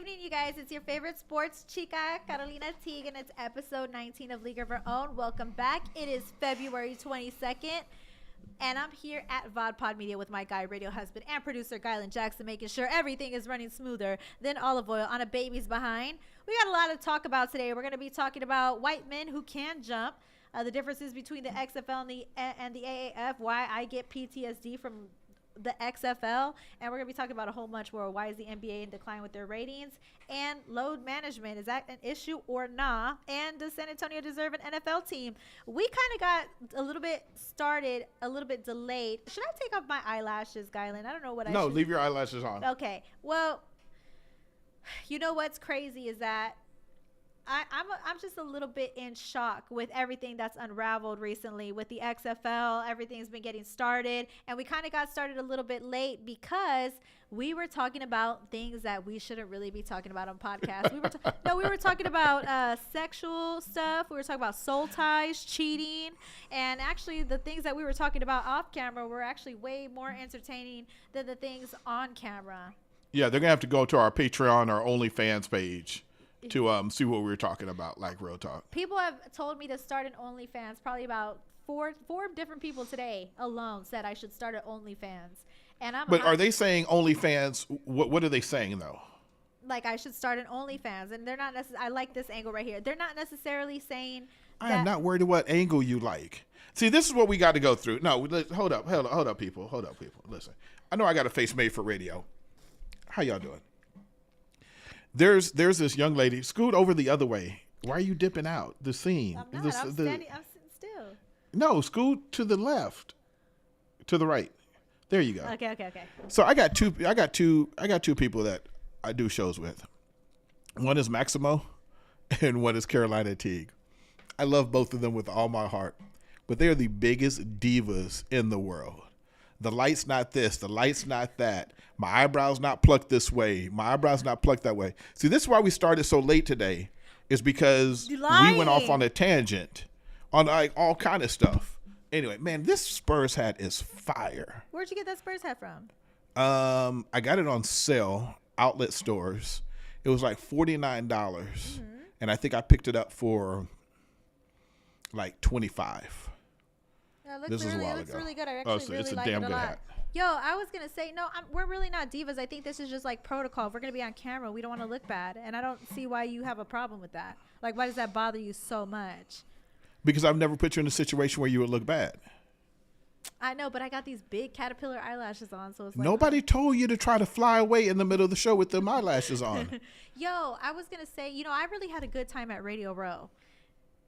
evening, you guys. It's your favorite sports chica, Carolina Teague, and it's episode 19 of League of Our Own. Welcome back. It is February 22nd, and I'm here at VodPod Media with my guy, radio husband, and producer, Gylan Jackson, making sure everything is running smoother than olive oil on a baby's behind. We got a lot to talk about today. We're going to be talking about white men who can jump, the differences between the XFL and the AAF, why I get PTSD from the XFL, and we're going to be talking about a whole bunch more. Why is the NBA in decline with their ratings? And load management, is that an issue or nah? And does San Antonio deserve an NFL team? We kind of got a little bit started, a little bit delayed. Should I take off my eyelashes, Gylan? I don't know what I should. No, leave your eyelashes on. Okay. Well, you know what's crazy is that I'm just a little bit in shock with everything that's unraveled recently with the XFL. Everything's been getting started, and we kind of got started a little bit late because we were talking about things that we shouldn't really be talking about on podcasts. We were talking about sexual stuff. We were talking about soul ties, cheating, and actually the things that we were talking about off camera were actually way more entertaining than the things on camera. Yeah, they're gonna have to go to our Patreon or OnlyFans page to see what we were talking about, like real talk. People have told me to start an OnlyFans. Probably about four different people today alone said I should start an OnlyFans. And But are they saying OnlyFans? What are they saying though? Like I should start an OnlyFans, and they're not necessarily. I like this angle right here. They're not necessarily saying. I am not worried what angle you like. See, this is what we got to go through. No, hold up, people. Listen, I know I got a face made for radio. How y'all doing? There's this young lady. Scoot over the other way. Why are you dipping out the scene? I'm not. I'm sitting still. No, scoot to the left, to the right. There you go. Okay. So I got two people that I do shows with. One is Maximo, and one is Carolina Teague. I love both of them with all my heart, but they are the biggest divas in the world. The light's not this, the light's not that. My eyebrow's not plucked this way. My eyebrow's not plucked that way. See, this is why we started so late today, is because we went off on a tangent on like all kind of stuff. Anyway, man, this Spurs hat is fire. Where'd you get that Spurs hat from? I got it on sale, outlet stores. It was like $49, and I think I picked it up for like $25. This is a while ago. It looks really good. I actually really like it a lot. Hat. Yo, I was going to say, no, we're really not divas. I think this is just like protocol. If we're going to be on camera, we don't want to look bad. And I don't see why you have a problem with that. Like, why does that bother you so much? Because I've never put you in a situation where you would look bad. I know, but I got these big caterpillar eyelashes on, so it's like... Nobody told you to try to fly away in the middle of the show with them eyelashes on. Yo, I was going to say, I really had a good time at Radio Row.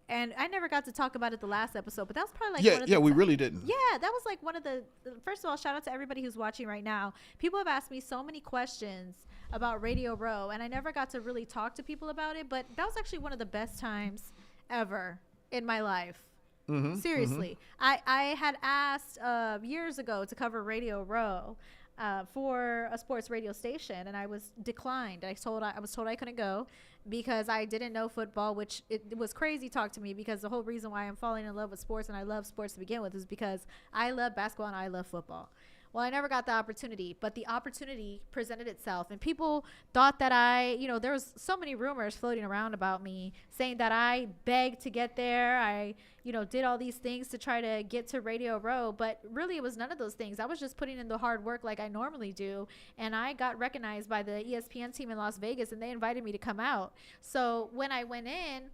And I never got to talk about it the last episode, but that was probably like we really didn't. Yeah, that was like one of the first of all, shout out to everybody who's watching right now. People have asked me so many questions about Radio Row, and I never got to really talk to people about it, but that was actually one of the best times ever in my life. Seriously. I had asked years ago to cover Radio Row for a sports radio station, and I was declined. I was told I couldn't go because I didn't know football, which it was crazy talk to me, because the whole reason why I'm falling in love with sports, and I love sports to begin with, is because I love basketball and I love football. Well, I never got the opportunity, but the opportunity presented itself, and people thought that there was so many rumors floating around about me saying that I begged to get there. I, did all these things to try to get to Radio Row, but really it was none of those things. I was just putting in the hard work like I normally do, and I got recognized by the ESPN team in Las Vegas, and they invited me to come out. So when I went in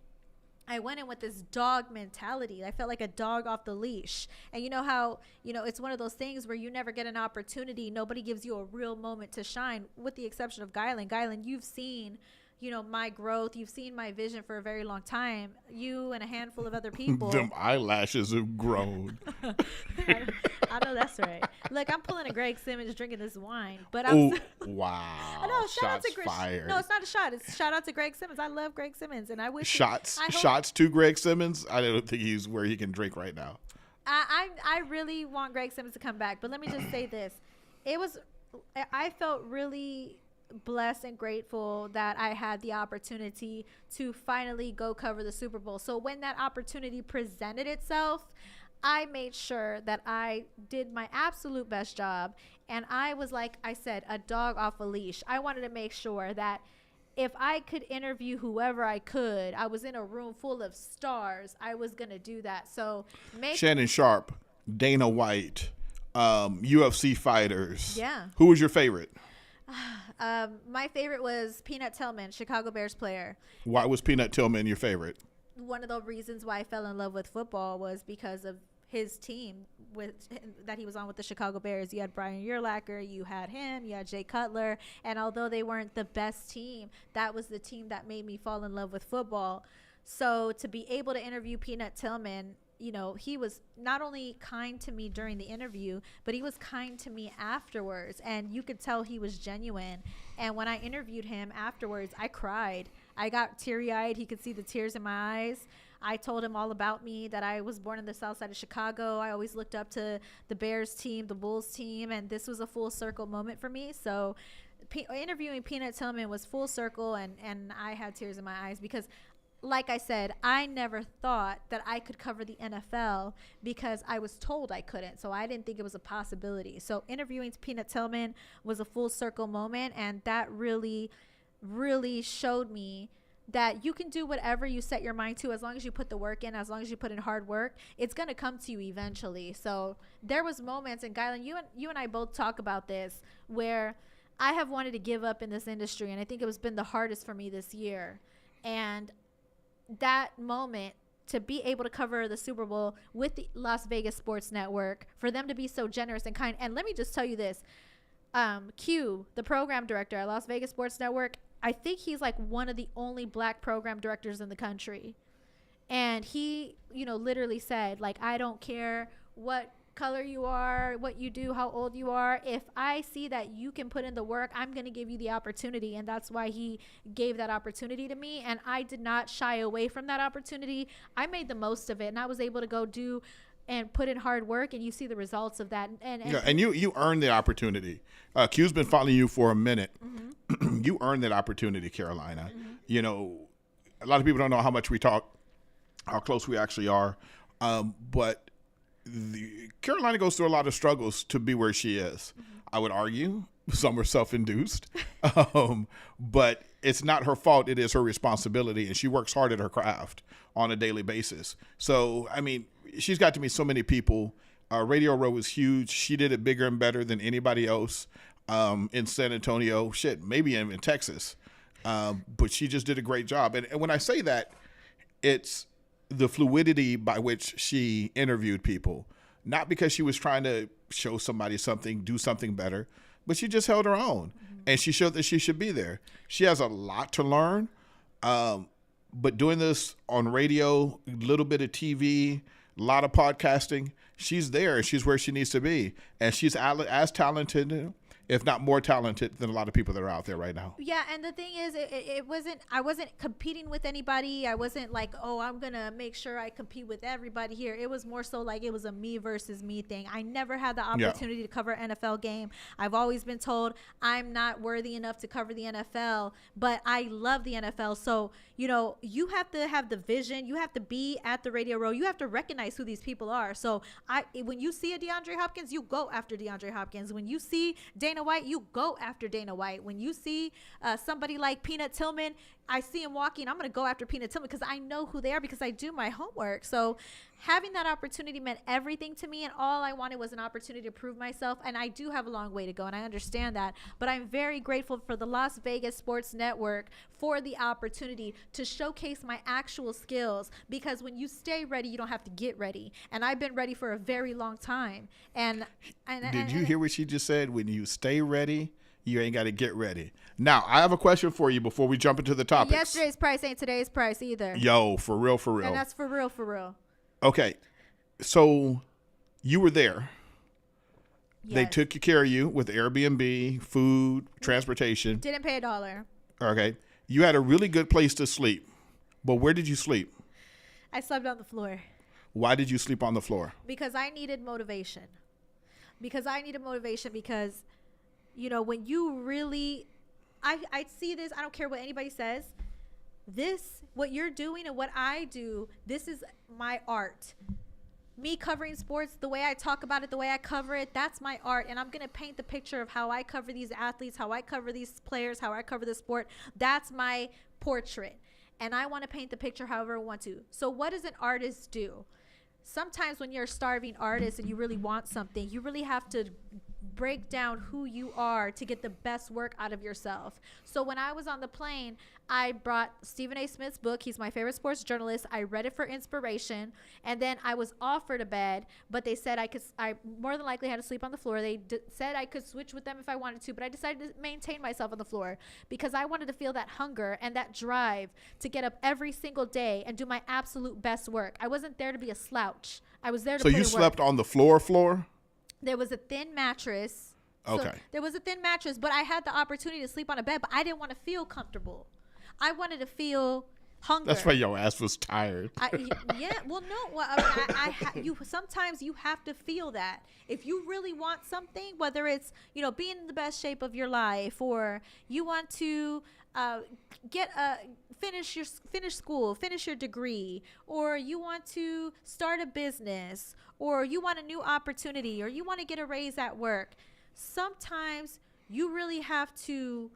with this dog mentality. I felt like a dog off the leash. And you know how, it's one of those things where you never get an opportunity. Nobody gives you a real moment to shine, with the exception of Gylan. Gylan, you've seen, my growth. You've seen my vision for a very long time. You and a handful of other people. Them eyelashes have grown. I know that's right. Look, I'm pulling a Greg Simmons drinking this wine, but wow. I know, shout out to Greg. Fired. No, it's not a shot. It's shout out to Greg Simmons. I love Greg Simmons, and I wish shots to Greg Simmons. I don't think he's where he can drink right now. I really want Greg Simmons to come back, but let me just say this: I felt really blessed and grateful that I had the opportunity to finally go cover the Super Bowl. So when that opportunity presented itself, I made sure that I did my absolute best job. And I was, like I said, a dog off a leash. I wanted to make sure that if I could interview whoever I could, I was in a room full of stars, I was going to do that. So Shannon Sharp, Dana White, UFC fighters. Yeah. Who was your favorite? My favorite was Peanut Tillman, Chicago Bears player. Why was Peanut Tillman your favorite? One of the reasons why I fell in love with football was because of his team that he was on with the Chicago Bears. You had Brian Urlacher, you had him, you had Jay Cutler, and although they weren't the best team, that was the team that made me fall in love with football. So to be able to interview Peanut Tillman, you know, he was not only kind to me during the interview, but he was kind to me afterwards, and you could tell he was genuine. And when I interviewed him afterwards, I cried. I got teary-eyed. He could see the tears in my eyes. I told him all about me, that I was born in the south side of Chicago. I always looked up to the Bears team, the Bulls team, and this was a full circle moment for me. So interviewing Peanut Tillman was full circle, and I had tears in my eyes because, like I said, I never thought that I could cover the NFL because I was told I couldn't. So I didn't think it was a possibility. So interviewing Peanut Tillman was a full circle moment, and that really, really showed me that you can do whatever you set your mind to as long as you put the work in, as long as you put in hard work. It's going to come to you eventually. So there was moments, and Gylan, you and I both talk about this, where I have wanted to give up in this industry, and I think it was been the hardest for me this year. And that moment, to be able to cover the Super Bowl with the Las Vegas Sports Network, for them to be so generous and kind. And let me just tell you this, Q, the program director at Las Vegas Sports Network, I think he's like one of the only black program directors in the country. And he, you know, literally said, like, I don't care what color you are, what you do, how old you are. If I see that you can put in the work, I'm going to give you the opportunity. And that's why he gave that opportunity to me. And I did not shy away from that opportunity. I made the most of it, and I was able to go do and put in hard work, and you see the results of that. And you earned the opportunity. Q's been following you for a minute. Mm-hmm. You earned that opportunity, Carolina. Mm-hmm. You know, a lot of people don't know how much we talk, how close we actually are. But Carolina goes through a lot of struggles to be where she is. Mm-hmm. I would argue some were self-induced, but it's not her fault. It is her responsibility, and she works hard at her craft on a daily basis. So, I mean, she's got to meet so many people. Radio Row was huge. She did it bigger and better than anybody else in San Antonio. Shit, maybe in Texas. But she just did a great job. And when I say that, it's the fluidity by which she interviewed people. Not because she was trying to show somebody something, do something better, but she just held her own. Mm-hmm. And she showed that she should be there. She has a lot to learn. But doing this on radio, a little bit of TV, a lot of podcasting, she's there and she's where she needs to be. And she's as talented, if not more talented, than a lot of people that are out there right now. Yeah, and the thing is, I wasn't competing with anybody. I wasn't like, oh, I'm going to make sure I compete with everybody here. It was more so like it was a me versus me thing. I never had the opportunity to cover an NFL game. I've always been told I'm not worthy enough to cover the NFL, but I love the NFL. So, you know, you have to have the vision. You have to be at the Radio Row. You have to recognize who these people are. So when you see a DeAndre Hopkins, you go after DeAndre Hopkins. When you see Dana White, you go after Dana White. When you see somebody like Peanut Tillman, I see him walking, I'm going to go after Peanut Tillman because I know who they are, because I do my homework. So having that opportunity meant everything to me, and all I wanted was an opportunity to prove myself. And I do have a long way to go, and I understand that. But I'm very grateful for the Las Vegas Sports Network for the opportunity to showcase my actual skills, because when you stay ready, you don't have to get ready. And I've been ready for a very long time. Did you hear what she just said? When you stay ready, you ain't got to get ready. Now, I have a question for you before we jump into the topics. Yesterday's price ain't today's price either. Yo, for real, for real. And that's for real, for real. Okay. So you were there. Yes. They took care of you with Airbnb, food, transportation. Didn't pay $1. Okay. You had a really good place to sleep. But where did you sleep? I slept on the floor. Why did you sleep on the floor? Because I needed motivation. Because, you know, when you really, I see this, I don't care what anybody says. This, what you're doing and what I do, this is my art. me covering sports, the way I talk about it, the way I cover it, that's my art. And I'm going to paint the picture of how I cover these athletes, how I cover these players, how I cover the sport. That's my portrait. And I want to paint the picture however I want to. So what does an artist do? Sometimes when you're a starving artist and you really want something, you really have to break down who you are to get the best work out of yourself. So when I was on the plane, I brought Stephen A. Smith's book. He's my favorite sports journalist. I read it for inspiration, and then I was offered a bed, but they said I more than likely had to sleep on the floor. They said I could switch with them if I wanted to, but I decided to maintain myself on the floor because I wanted to feel that hunger and that drive to get up every single day and do my absolute best work. I wasn't there to be a slouch. I was there to put in work. So you slept on the floor? There was a thin mattress. Okay. So there was a thin mattress, but I had the opportunity to sleep on a bed, but I didn't want to feel comfortable. I wanted to feel hunger. That's why your ass was tired. Yeah. Well, no. Well, I mean, sometimes you have to feel that. If you really want something, whether it's, being in the best shape of your life, or you want to finish school, finish your degree, or you want to start a business, or you want a new opportunity, or you want to get a raise at work. Sometimes you really have to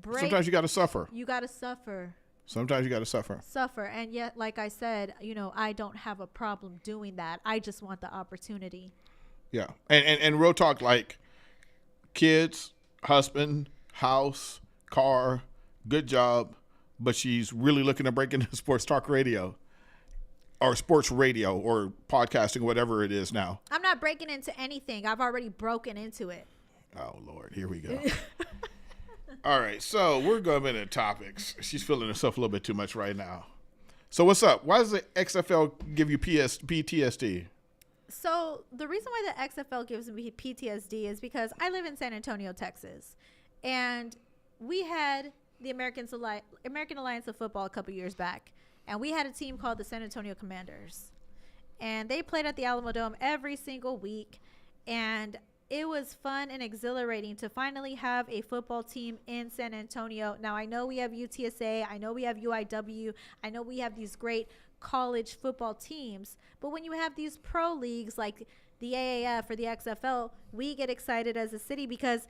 break. Sometimes you got to suffer. You got to suffer. Sometimes you got to suffer. And yet, like I said, I don't have a problem doing that. I just want the opportunity. Yeah. And real talk, like kids, husband, house, car, good job, but she's really looking to break into sports talk radio or sports radio or podcasting, whatever it is now. I'm not breaking into anything. I've already broken into it. Oh, Lord. Here we go. All right. So we're going into topics. She's feeling herself a little bit too much right now. So what's up? Why does the XFL give you PTSD? So the reason why the XFL gives me PTSD is because I live in San Antonio, Texas. And we had the American Alliance of Football a couple years back. And we had a team called the San Antonio Commanders. And they played at the Alamo Dome every single week. And it was fun and exhilarating to finally have a football team in San Antonio. Now, I know we have UTSA. I know we have UIW. I know we have these great college football teams. But when you have these pro leagues like the AAF or the XFL, we get excited as a city because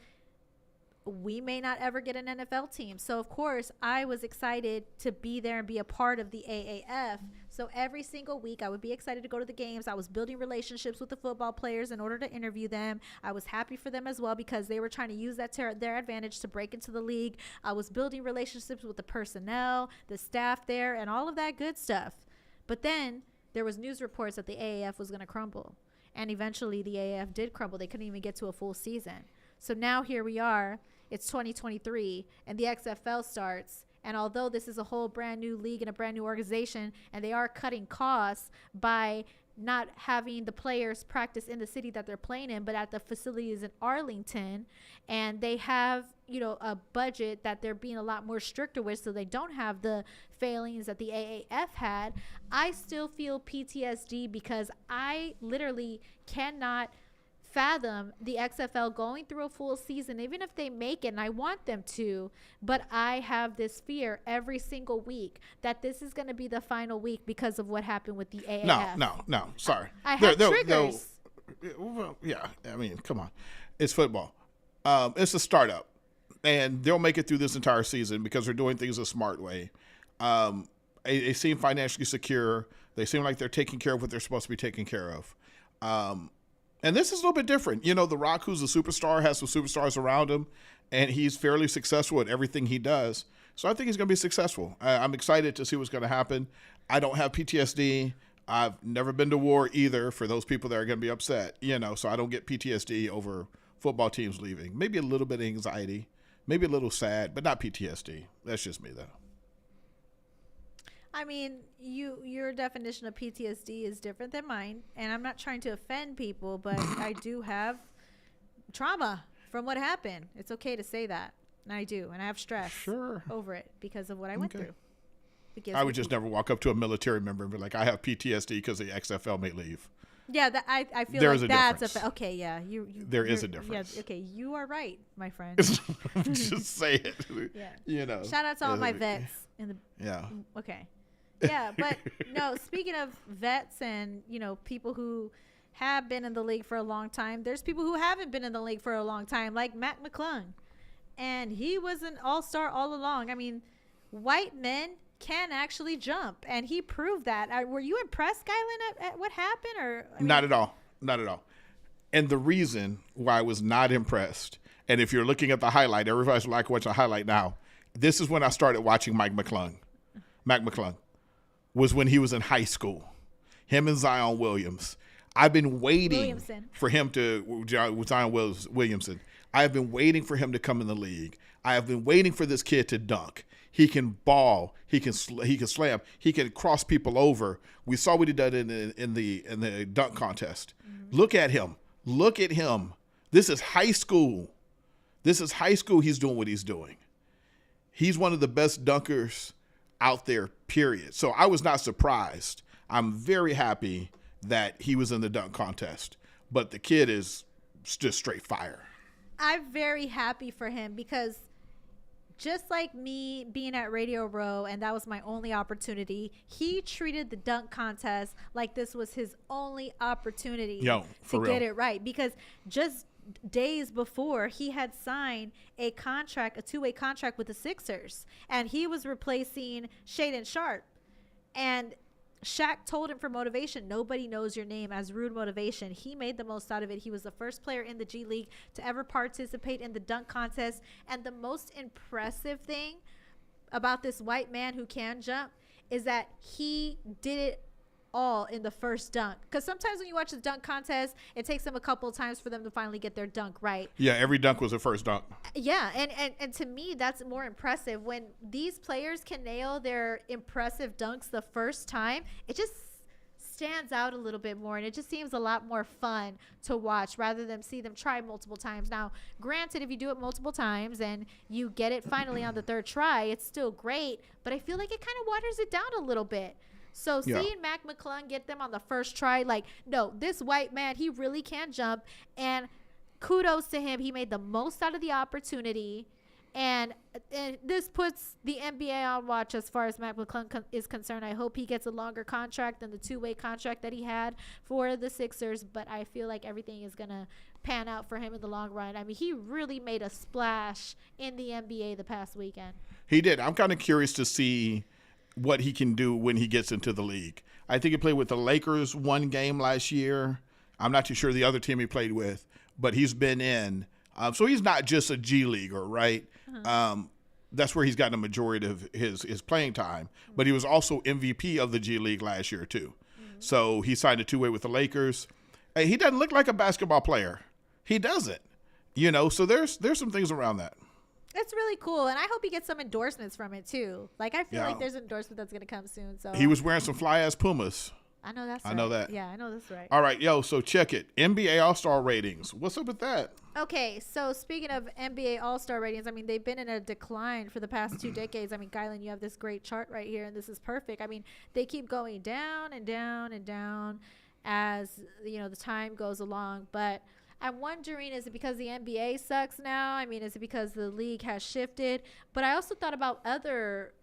we may not ever get an NFL team. So, of course, I was excited to be there and be a part of the AAF. So every single week, I would be excited to go to the games. I was building relationships with the football players in order to interview them. I was happy for them as well because they were trying to use that to their advantage to break into the league. I was building relationships with the personnel, the staff there, and all of that good stuff. But then there was news reports that the AAF was going to crumble. And eventually, the AAF did crumble. They couldn't even get to a full season. So now here we are. It's 2023 and the XFL starts. And although this is a whole brand new league and a brand new organization, and they are cutting costs by not having the players practice in the city that they're playing in, but at the facilities in Arlington, and they have, a budget that they're being a lot more stricter with, so they don't have the failings that the AAF had, I still feel PTSD because I literally cannot fathom the XFL going through a full season, even if they make it, and I want them to, but I have this fear every single week that this is going to be the final week because of what happened with the AAF. No, sorry. I have triggers. Well, yeah, I mean, come on. It's football. It's a startup, and they'll make it through this entire season because they're doing things a smart way. They seem financially secure. They seem like they're taking care of what they're supposed to be taking care of. And this is a little bit different. The Rock, who's a superstar, has some superstars around him, and he's fairly successful at everything he does. So I think he's going to be successful. I'm excited to see what's going to happen. I don't have PTSD. I've never been to war either, for those people that are going to be upset, so I don't get PTSD over football teams leaving. Maybe a little bit of anxiety, maybe a little sad, but not PTSD. That's just me, though. I mean, your definition of PTSD is different than mine, and I'm not trying to offend people, but I do have trauma from what happened. It's okay to say that, and I do, and I have stress over it because of what I went through. I would just never walk up to a military member and be like, I have PTSD because the XFL may leave. Yeah, I feel There's like that's okay. Yeah, there is a difference. Yeah, okay, you are right, my friend. Just say it. Yeah. Shout out to all my vets in the. Yeah. Okay. Yeah, but no, speaking of vets and, people who have been in the league for a long time, there's people who haven't been in the league for a long time, like Mac McClung. And he was an all-star all along. I mean, white men can actually jump, and he proved that. Were you impressed, Kylan, at what happened? Or Not at all. Not at all. And the reason why I was not impressed, and if you're looking at the highlight, everybody's like watching a highlight now. This is when I started watching Mac McClung was when he was in high school. Him and Zion Williams. I've been waiting for him to Zion Williamson. I have been waiting for him to come in the league. I have been waiting for this kid to dunk. He can ball. He can slam. He can cross people over. We saw what he did in the dunk contest. Mm-hmm. Look at him. Look at him. This is high school. He's doing what he's doing. He's one of the best dunkers out there, period. So I was not surprised. I'm very happy that he was in the dunk contest. But the kid is just straight fire. I'm very happy for him because just like me being at Radio Row, and that was my only opportunity, he treated the dunk contest like this was his only opportunity to get it right. Because just days before, he had signed a two-way contract with the Sixers, and he was replacing Shaedon Sharpe. And Shaq told him for motivation, nobody knows your name, as rude motivation. He made the most out of it. He was the first player in the G League to ever participate in the dunk contest. And the most impressive thing about this white man who can jump is that he did it all in the first dunk. Because sometimes when you watch the dunk contest, it takes them a couple of times for them to finally get their dunk right. Yeah, every dunk was a first dunk. Yeah, and to me, that's more impressive. When these players can nail their impressive dunks the first time, it just stands out a little bit more, and it just seems a lot more fun to watch rather than see them try multiple times. Now, granted, if you do it multiple times and you get it finally on the third try, it's still great, but I feel like it kind of waters it down a little bit. So seeing Mac McClung get them on the first try, like, no, this white man, he really can jump. And kudos to him. He made the most out of the opportunity. And this puts the NBA on watch as far as Mac McClung is concerned. I hope he gets a longer contract than the two-way contract that he had for the Sixers. But I feel like everything is going to pan out for him in the long run. I mean, he really made a splash in the NBA the past weekend. He did. I'm kind of curious to see what he can do when he gets into the league. I think he played with the Lakers one game last year. I'm not too sure the other team he played with, but he's been in. So he's not just a G leaguer, right? Uh-huh. That's where he's gotten a majority of his playing time. Mm-hmm. But he was also MVP of the G League last year too. Mm-hmm. So he signed a two-way with the Lakers. Hey, he doesn't look like a basketball player. He doesn't. So there's some things around that. It's really cool, and I hope he gets some endorsements from it too. Like, I feel like there's an endorsement that's gonna come soon. So he was wearing some fly-ass Pumas. I know that's. I know that. Yeah, I know that's right. All right, so check it. NBA All-Star ratings. What's up with that? Okay, so speaking of NBA All-Star ratings, I mean, they've been in a decline for the past 2 decades. I mean, Kylan, you have this great chart right here, and this is perfect. I mean, they keep going down and down and down as the time goes along, but I'm wondering, is it because the NBA sucks now? I mean, is it because the league has shifted? But I also thought about other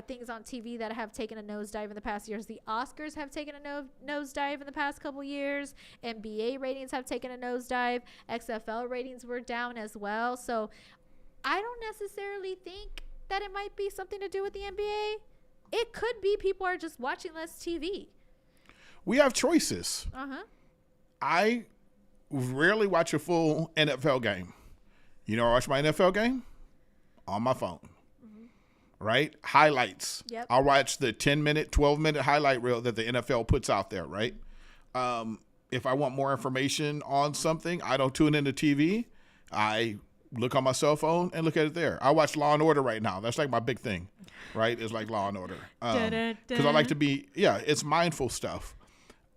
things on TV that have taken a nosedive in the past years. The Oscars have taken a nosedive in the past couple years. NBA ratings have taken a nosedive. XFL ratings were down as well. So I don't necessarily think that it might be something to do with the NBA. It could be people are just watching less TV. We have choices. Uh-huh. I rarely watch a full NFL game. I watch my NFL game on my phone. Mm-hmm. Right? Highlights. Yep. I'll watch the 10-minute, 12-minute highlight reel that the NFL puts out there, right? If I want more information on something, I don't tune into TV. I look on my cell phone and look at it there. I watch Law & Order right now. That's like my big thing, right? It's like Law & Order. Because I like to be, it's mindful stuff.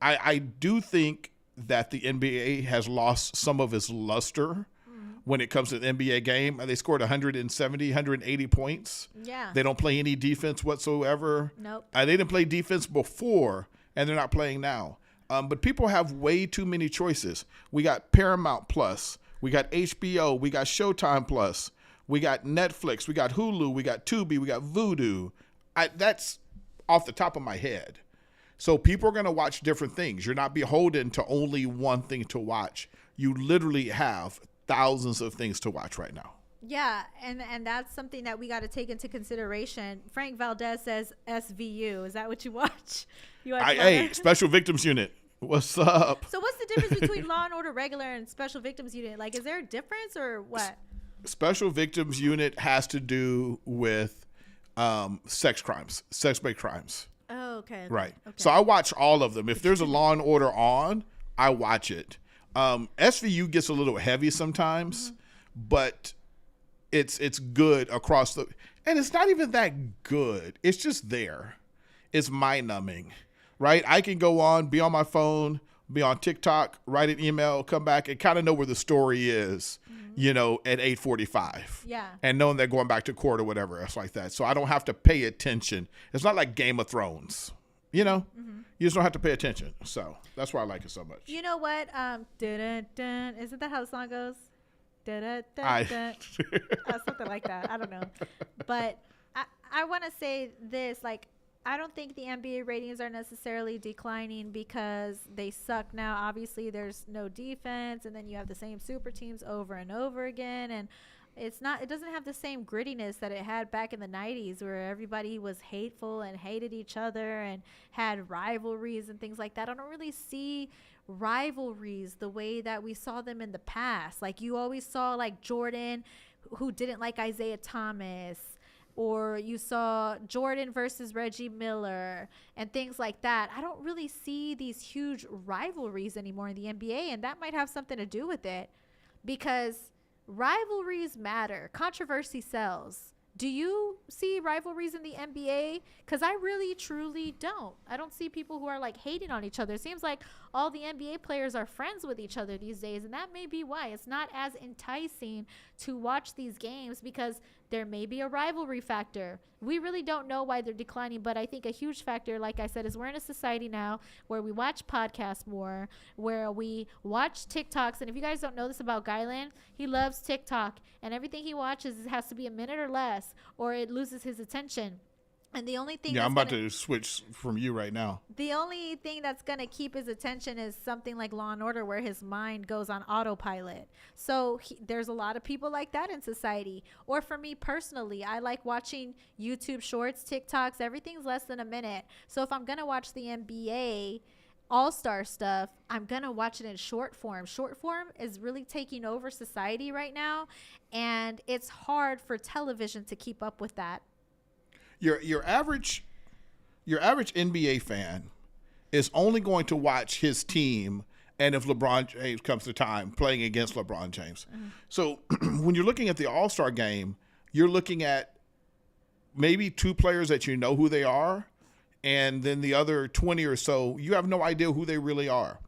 I do think that the NBA has lost some of its luster when it comes to the NBA game. They scored 170, 180 points. Yeah. They don't play any defense whatsoever. Nope. They didn't play defense before, and they're not playing now. But people have way too many choices. We got Paramount Plus. We got HBO. We got Showtime Plus. We got Netflix. We got Hulu. We got Tubi. We got Vudu. That's off the top of my head. So people are going to watch different things. You're not beholden to only one thing to watch. You literally have thousands of things to watch right now. Yeah, and that's something that we got to take into consideration. Frank Valdez says SVU. Is that what you watch? Hey, Special Victims Unit. What's up? So what's the difference between Law and Order regular and Special Victims Unit? Like, is there a difference or what? Special Victims Unit has to do with sex crimes, sex-based crimes. Oh, okay. Right. Okay. So I watch all of them. If there's a Law and Order on, I watch it. SVU gets a little heavy sometimes, but it's good across the, and it's not even that good. It's just there. It's mind numbing, right? I can go on, be on my phone, be on TikTok, write an email, come back and kind of know where the story is, you know, at 8:45. Yeah. And knowing they're going back to court or whatever else like that. So I don't have to pay attention. It's not like Game of Thrones, you know? You just don't have to pay attention. So that's why I like it so much. You know what? Dun-dun-dun. Isn't that how the song goes? Dun-dun-dun-dun. Something like that. I don't know. But I want to say this, like, I don't think the NBA ratings are necessarily declining because they suck now. Obviously, there's no defense, and then you have the same super teams over and over again, and it doesn't have the same grittiness that it had back in the 90s where everybody was hateful and hated each other and had rivalries and things like that. I don't really see rivalries the way that we saw them in the past. Like, you always saw, like, Jordan, who didn't like Isaiah Thomas, or you saw Jordan versus Reggie Miller and things like that. I don't really see these huge rivalries anymore in the NBA, and that might have something to do with it because rivalries matter. Controversy sells. Do you see rivalries in the NBA? Because I really, truly don't. I don't see people who are, like, hating on each other. It seems like all the NBA players are friends with each other these days, and that may be why it's not as enticing to watch these games because there may be a rivalry factor. We really don't know why they're declining, but I think a huge factor, like I said, is we're in a society now where we watch podcasts more, where we watch TikToks. And if you guys don't know this about Gylan, he loves TikTok, and everything he watches has to be a minute or less, or it loses his attention. And the only thing I'm about to switch from you right now. The only thing that's going to keep his attention is something like Law and Order, where his mind goes on autopilot. So there's a lot of people like that in society. Or for me personally, I like watching YouTube shorts, TikToks. Everything's less than a minute. So if I'm going to watch the NBA all-star stuff, I'm going to watch it in short form. Short form is really taking over society right now. And it's hard for television to keep up with that. Your average NBA fan is only going to watch his team, and if LeBron James comes to time, playing against LeBron James. So when you're looking at the All-Star game, you're looking at maybe two players that you know who they are, and then the other 20 or so, you have no idea who they really are.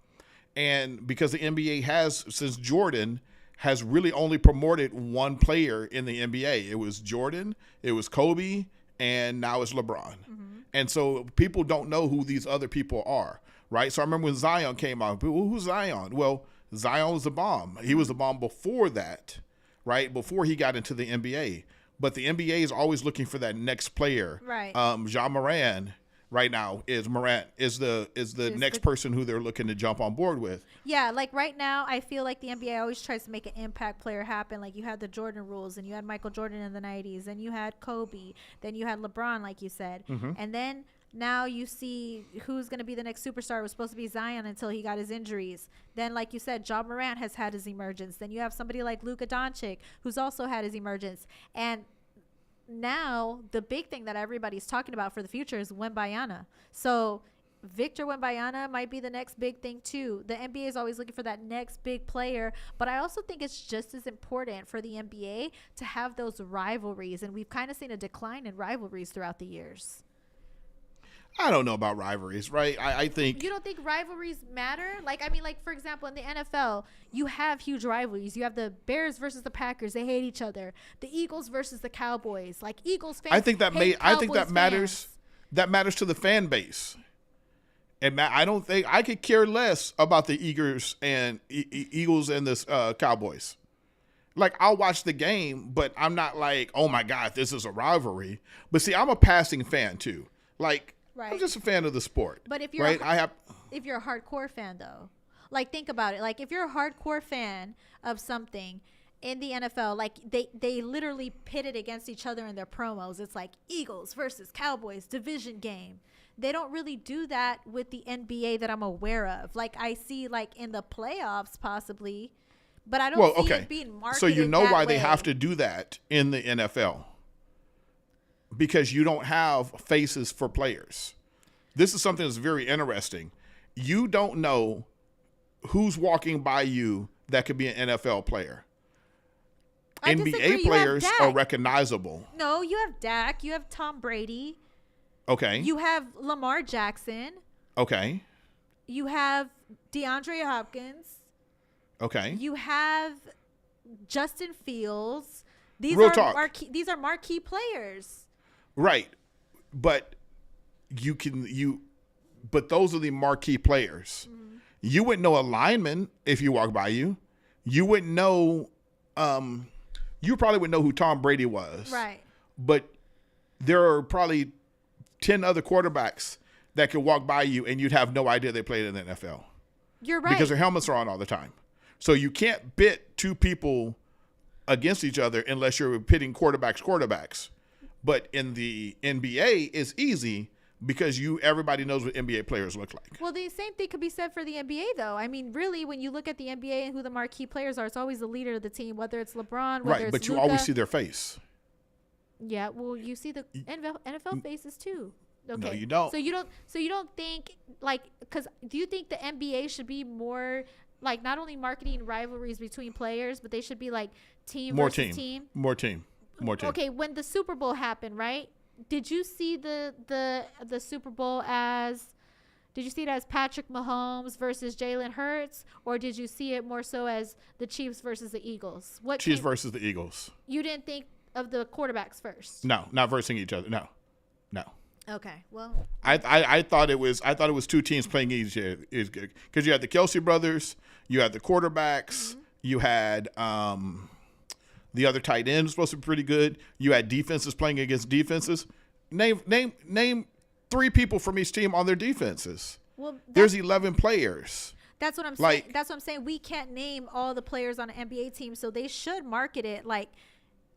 And because the NBA has, since Jordan, has really only promoted one player in the NBA. It was Jordan, it was Kobe, and now it's LeBron. And so people don't know who these other people are, right? So I remember when Zion came out, who's Zion? Well, Zion was the bomb. He was the bomb before that, right? Before he got into the NBA. But the NBA is always looking for that next player. Right. Ja Morant right now is the next person who they're looking to jump on board with. Yeah, like right now, I feel like the NBA always tries to make an impact player happen. Like you had the Jordan rules, and you had Michael Jordan in the 90s, and you had Kobe, then you had LeBron, like you said. And then now you see who's going to be the next superstar. It was supposed to be Zion until he got his injuries. Then, like you said, Ja Morant has had his emergence. Then you have somebody like Luka Doncic, who's also had his emergence. And now the big thing that everybody's talking about for the future is Wembanyama. So Victor Wembanyama might be the next big thing too. The NBA is always looking for that next big player, but I also think it's just as important for the NBA to have those rivalries, and we've kind of seen a decline in rivalries throughout the years. I don't know about rivalries, right? I think... You don't think rivalries matter? Like, I mean, like, for example, in the NFL, you have huge rivalries. You have the Bears versus the Packers. They hate each other. The Eagles versus the Cowboys. Like, Eagles fans I think that matters. fans. That matters to the fan base. And I don't think... I could care less about the Eagles and the Cowboys. Like, I'll watch the game, but I'm not like, oh, my God, this is a rivalry. But, see, I'm a passing fan, too. Like... Right. I'm just a fan of the sport. But if you're right, if you're a hardcore fan though, like think about it. Like if you're a hardcore fan of something in the NFL, like they literally pit it against each other in their promos. It's like Eagles versus Cowboys division game. They don't really do that with the NBA that I'm aware of. Like I see like in the playoffs possibly, but I don't see it being marketed. So you know why they way. have to do that in the NFL. Because you don't have faces for players. This is something that's very interesting. You don't know who's walking by you that could be an NFL player. NBA players are recognizable. No, you have Dak. You have Tom Brady. Okay. You have Lamar Jackson. Okay. You have DeAndre Hopkins. Okay. You have Justin Fields. These are marquee players. Right. But but those are the marquee players. Mm-hmm. You wouldn't know a lineman if you walk by you. You wouldn't know you probably would know who Tom Brady was. Right. But there are probably 10 other quarterbacks that could walk by you and you'd have no idea they played in the NFL. You're right. Because their helmets are on all the time. So you can't pit two people against each other unless you're pitting quarterbacks. But in the NBA, it's easy because everybody knows what NBA players look like. Well, the same thing could be said for the NBA, though. I mean, really, when you look at the NBA and who the marquee players are, it's always the leader of the team, whether it's LeBron, whether it's but you Luka. always see their face. Yeah, well, you see the NFL faces too. Okay. No, you don't. So you don't think because do you think the NBA should be more like not only marketing rivalries between players, but they should be like team versus team? More team. Okay, when the Super Bowl happened, right? Did you see the Super Bowl did you see it as Patrick Mahomes versus Jalen Hurts, or did you see it more so as the Chiefs versus the Eagles? Chiefs versus the Eagles. You didn't think of the quarterbacks first? No, not versing each other. No. Okay, well, I thought it was two teams playing each other because you had the Kelsey brothers, you had the quarterbacks, mm-hmm. you had the other tight end was supposed to be pretty good. You had defenses playing against defenses. Name 3 people from each team on their defenses. Well, there's 11 players. That's what I'm saying. That's what I'm saying. We can't name all the players on an NBA team, so they should market it like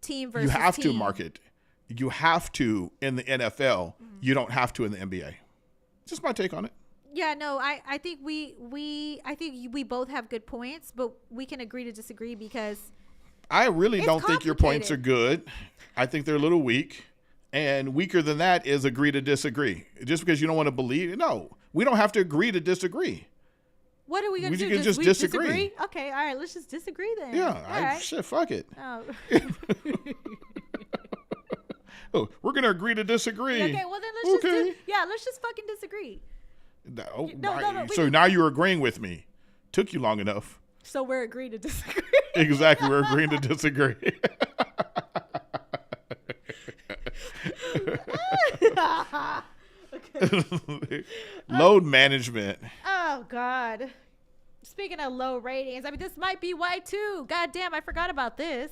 team versus team. You have to market. You have to in the NFL. Mm-hmm. You don't have to in the NBA. Just my take on it. Yeah, no, I think we both have good points, but we can agree to disagree because I really don't think your points are good. I think they're a little weak. And weaker than that is agree to disagree. Just because you don't want to believe it. No, we don't have to agree to disagree. What are we going to do? We can just disagree. Okay, all right, let's just disagree then. Yeah, shit, fuck it. Oh. Oh, we're going to agree to disagree. Okay, well then let's just fucking disagree. No, so now you're agreeing with me. Took you long enough. So we're agreeing to disagree. Exactly, we're agreeing to disagree. Load management. Oh God. Speaking of low ratings, I mean this might be why too. God damn, I forgot about this.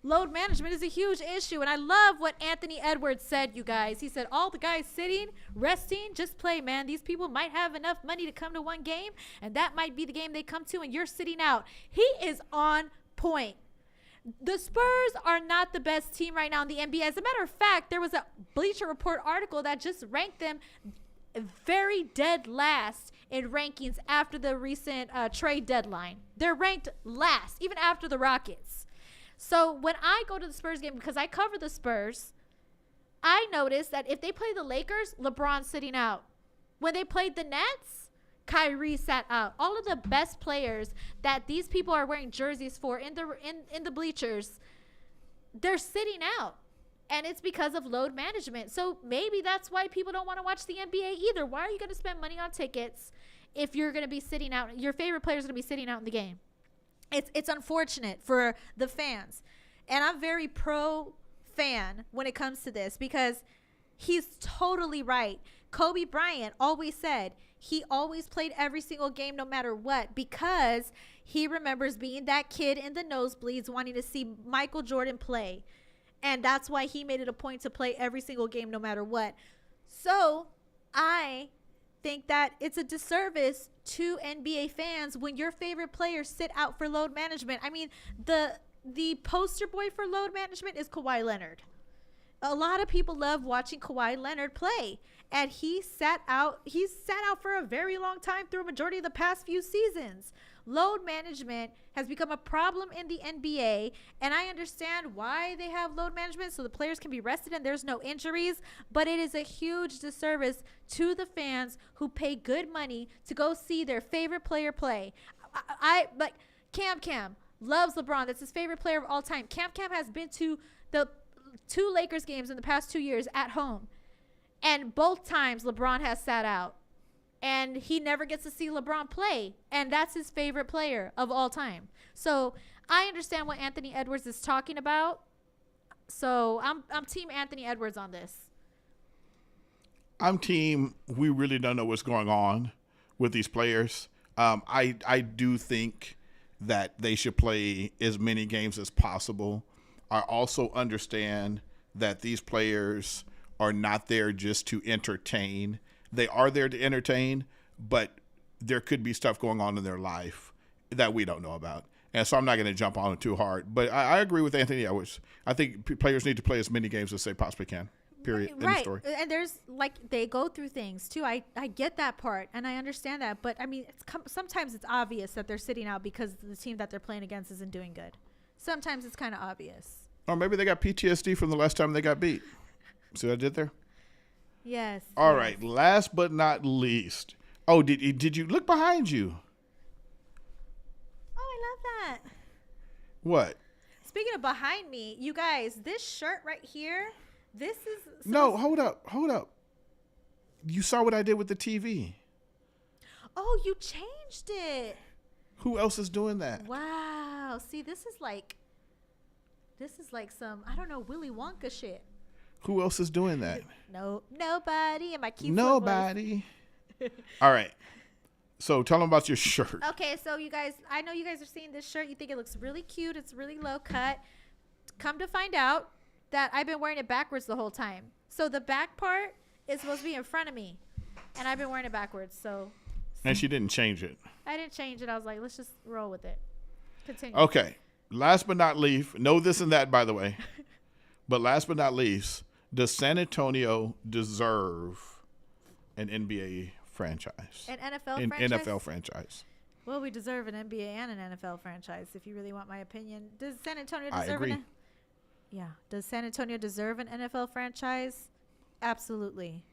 Load management is a huge issue, and I love what Anthony Edwards said, you guys. He said, all the guys sitting, resting, just play, man. These people might have enough money to come to one game, and that might be the game they come to, and you're sitting out. He is on point. The Spurs are not the best team right now in the NBA. As a matter of fact, there was a Bleacher Report article that just ranked them very dead last in rankings after the recent trade deadline. They're ranked last, even after the Rockets. So when I go to the Spurs game, because I cover the Spurs, I noticed that if they play the Lakers, LeBron's sitting out. When they played the Nets, Kyrie sat out. All of the best players that these people are wearing jerseys for in the bleachers, they're sitting out. And it's because of load management. So maybe that's why people don't want to watch the NBA either. Why are you going to spend money on tickets if you're going to be sitting out? Your favorite players are going to be sitting out in the game. It's unfortunate for the fans. And I'm very pro fan when it comes to this because he's totally right. Kobe Bryant always said he always played every single game no matter what because he remembers being that kid in the nosebleeds wanting to see Michael Jordan play. And that's why he made it a point to play every single game no matter what. So I think that it's a disservice to NBA fans when your favorite players sit out for load management. I mean, the poster boy for load management is Kawhi Leonard. A lot of people love watching Kawhi Leonard play, and he's sat out for a very long time through a majority of the past few seasons. Load management has become a problem in the NBA, and I understand why they have load management so the players can be rested and there's no injuries, but it is a huge disservice to the fans who pay good money to go see their favorite player play. I like Cam loves LeBron. That's his favorite player of all time. Cam has been to the 2 Lakers games in the past 2 years at home, and both times LeBron has sat out, and he never gets to see LeBron play, and that's his favorite player of all time. So I understand what Anthony Edwards is talking about. So I'm team Anthony Edwards on this. I'm team, we really don't know what's going on with these players. I do think that they should play as many games as possible. I also understand that these players are not there just to entertain. They are there to entertain, but there could be stuff going on in their life that we don't know about. And so I'm not going to jump on it too hard. But I agree with Anthony Edwards. I think players need to play as many games as they possibly can, period, in the story. And there's, like, they go through things, too. I get that part, and I understand that. But, I mean, sometimes it's obvious that they're sitting out because the team that they're playing against isn't doing good. Sometimes it's kind of obvious. Or maybe they got PTSD from the last time they got beat. See what I did there? Yes. All right. Last but not least. Oh, did you look behind you? Oh, I love that. What? Speaking of behind me, you guys, this shirt right here, this is... No, hold up. You saw what I did with the TV. Oh, you changed it. Who else is doing that? Wow. See, this is like some, I don't know, Willy Wonka shit. Who else is doing that? No, nobody. And my key Nobody. All right. So tell them about your shirt. Okay, so you guys, I know you guys are seeing this shirt. You think it looks really cute. It's really low cut. Come to find out that I've been wearing it backwards the whole time. So the back part is supposed to be in front of me, and I've been wearing it backwards. So. And she didn't change it. I didn't change it. I was like, let's just roll with it. Continue. Okay. Last but not least, know this and that, by the way. But last but not least, does San Antonio deserve an NBA franchise? An NFL franchise? Well, we deserve an NBA and an NFL franchise, if you really want my opinion. Does San Antonio deserve Does San Antonio deserve an NFL franchise? Absolutely.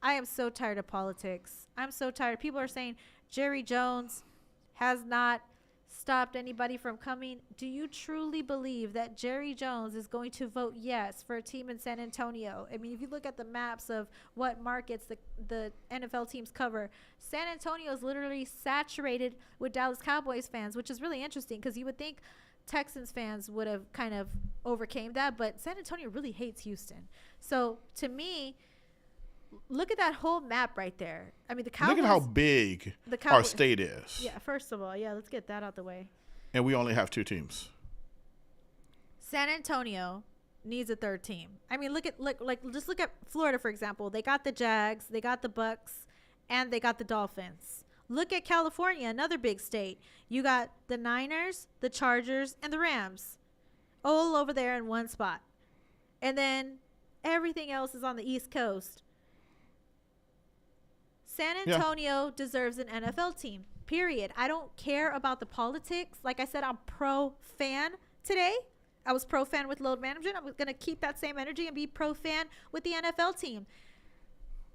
I am so tired of politics. I'm so tired. People are saying Jerry Jones has not stopped anybody from coming. Do you truly believe that Jerry Jones is going to vote yes for a team in San Antonio? I mean, if you look at the maps of what markets the NFL teams cover, San Antonio is literally saturated with Dallas Cowboys fans, which is really interesting because you would think Texans fans would have kind of overcame that, but San Antonio really hates Houston. So to me, look at that whole map right there. I mean, the Cowboys. Look at how big our state is. Yeah, first of all, let's get that out the way. And we only have 2 teams. San Antonio needs a 3rd team. I mean, just look at Florida, for example. They got the Jags, they got the Bucks, and they got the Dolphins. Look at California, another big state. You got the Niners, the Chargers, and the Rams all over there in one spot. And then everything else is on the East Coast. San Antonio deserves an NFL team, period. I don't care about the politics. Like I said, I'm pro-fan today. I was pro-fan with load management. I'm going to keep that same energy and be pro-fan with the NFL team.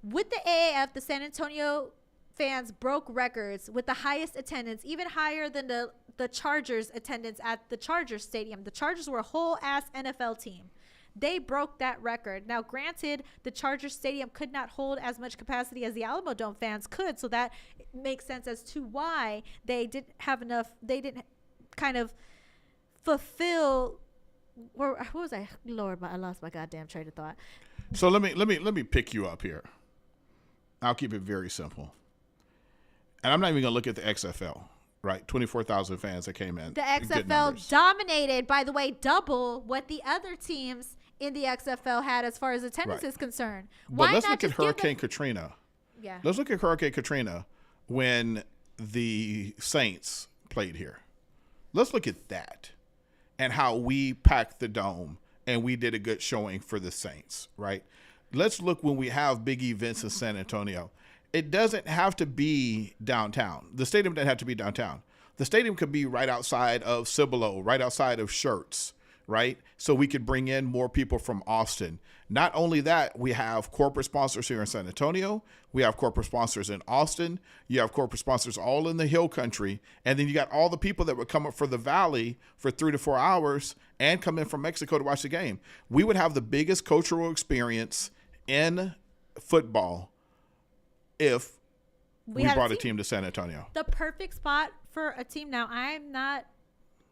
With the AAF, the San Antonio fans broke records with the highest attendance, even higher than the Chargers attendance at the Chargers stadium. The Chargers were a whole-ass NFL team. They broke that record. Now, granted, the Chargers Stadium could not hold as much capacity as the Alamo Dome fans could, so that makes sense as to why they didn't have enough. They didn't kind of fulfill. What was I? Lord, I lost my goddamn train of thought. So let me pick you up here. I'll keep it very simple, and I'm not even gonna look at the XFL. Right, 24,000 fans that came in. The XFL dominated, by the way, double what the other teams in the XFL had as far as attendance is concerned. But let's look at Hurricane Katrina. Yeah. Let's look at Hurricane Katrina when the Saints played here. Let's look at that and how we packed the dome and we did a good showing for the Saints, right? Let's look when we have big events in San Antonio. It doesn't have to be downtown. The stadium doesn't have to be downtown. The stadium could be right outside of Cibolo, right outside of Schertz, right? So we could bring in more people from Austin. Not only that, we have corporate sponsors here in San Antonio. We have corporate sponsors in Austin. You have corporate sponsors all in the Hill Country. And then you got all the people that would come up for the Valley for 3 to 4 hours and come in from Mexico to watch the game. We would have the biggest cultural experience in football if we brought a team to San Antonio. The perfect spot for a team. Now, I'm not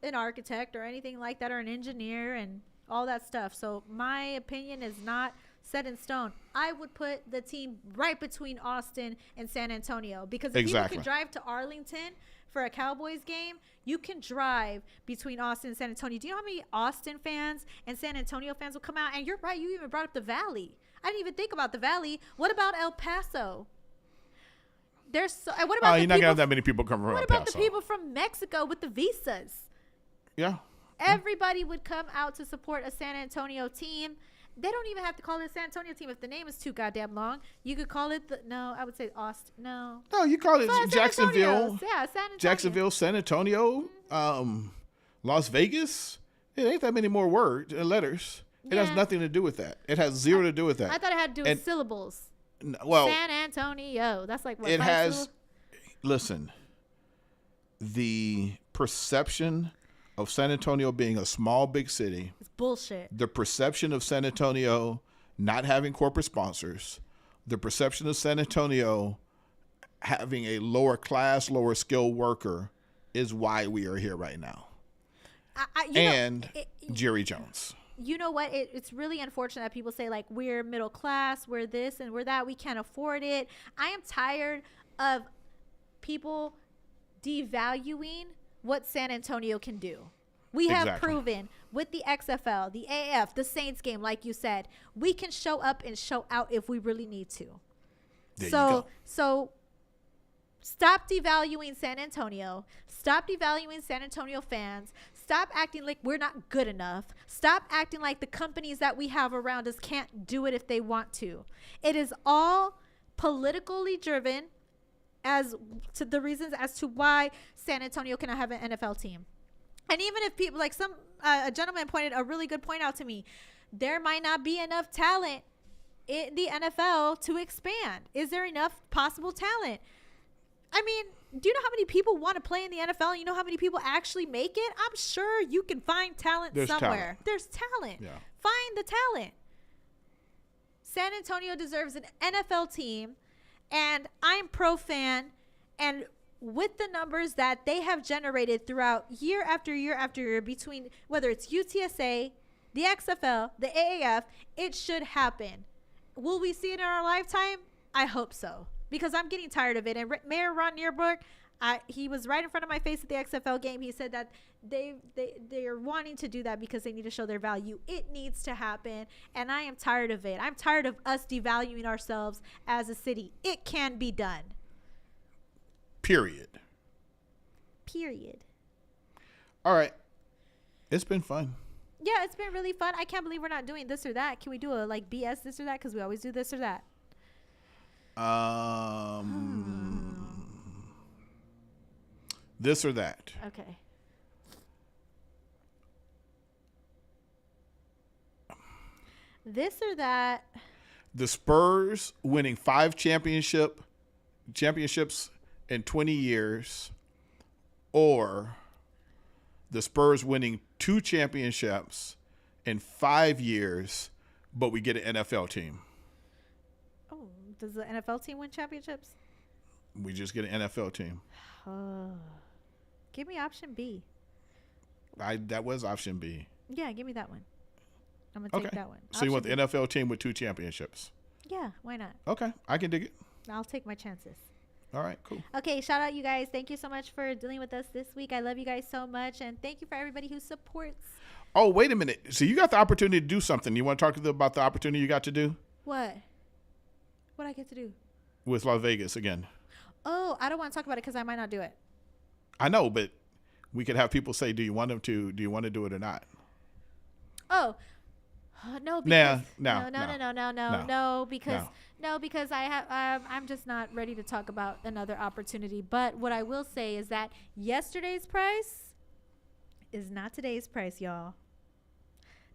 an architect or anything like that, or an engineer and all that stuff. So my opinion is not set in stone. I would put the team right between Austin and San Antonio, because if people can drive to Arlington for a Cowboys game, you can drive between Austin and San Antonio. Do you know how many Austin fans and San Antonio fans will come out? And you're right, you even brought up the Valley. I didn't even think about the Valley. What about El Paso? There's what about you're not gonna have that many people come from El Paso. What about the people from Mexico with the visas? Yeah. Everybody would come out to support a San Antonio team. They don't even have to call it a San Antonio team. If the name is too goddamn long, you could call it I would say Austin. No, you call it Jacksonville. Yeah, San Antonio. Jacksonville, San Antonio, Las Vegas. It ain't that many more letters. It has nothing to do with that. It has zero to do with that. I thought it had to do with syllables. Well, San Antonio. That's like what it has. Listen, the perception of San Antonio being a small, big city. It's bullshit. The perception of San Antonio not having corporate sponsors. The perception of San Antonio having a lower class, lower skill worker is why we are here right now. Jerry Jones. You know what? It's really unfortunate that people say, like, we're middle class, we're this and we're that, we can't afford it. I am tired of people devaluing what San Antonio can do. We have proven with the XFL, the AF, the Saints game, like you said, we can show up and show out if we really need to. So stop devaluing San Antonio. Stop devaluing San Antonio fans. Stop acting like we're not good enough. Stop acting like the companies that we have around us can't do it if they want to. It is all politically driven as to the reasons as to why San Antonio cannot have an NFL team. And even if people, like a gentleman pointed a really good point out to me, there might not be enough talent in the NFL to expand. Is there enough possible talent? I mean, do you know how many people want to play in the NFL? You know how many people actually make it? I'm sure you can find talent somewhere. There's talent. Yeah. Find the talent. San Antonio deserves an NFL team, and I'm pro fan. And with the numbers that they have generated throughout year after year after year, between whether it's UTSA, the XFL, the AAF, it should happen. Will we see it in our lifetime? I hope so, because I'm getting tired of it. And Mayor Ron Niebuhr, he was right in front of my face at the XFL game. He said that they are wanting to do that because they need to show their value. It needs to happen, and I am tired of it. I'm tired of us devaluing ourselves as a city. It can be done. Period. All right. It's been fun. Yeah, it's been really fun. I can't believe we're not doing this or that. Can we do a BS this or that? Because we always do this or that. This or that. Okay. This or that. The Spurs winning 5 championships in 20 years, or the Spurs winning 2 championships in 5 years, but we get an NFL team. Oh, does the NFL team win championships? We just get an NFL team. Give me option B. That was option B. Yeah, give me that one. I'm going to take that one. So you want the NFL team with 2 championships? Yeah, why not? Okay, I can dig it. I'll take my chances. All right, cool. Okay, shout out you guys. Thank you so much for dealing with us this week. I love you guys so much, and thank you for everybody who supports. Oh, wait a minute. So you got the opportunity to do something. You want to talk about the opportunity you got to do? What? What I get to do? with Las Vegas again. Oh, I don't want to talk about it because I might not do it. I know, but we could have people say, "Do you want them to? Do you want to do it or not?" Oh, no, because No, because I have I'm just not ready to talk about another opportunity. But what I will say is that yesterday's price is not today's price, y'all.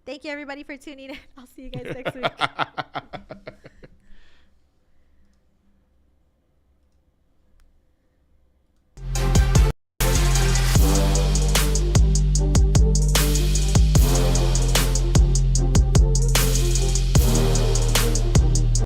Thank you everybody for tuning in. I'll see you guys next week.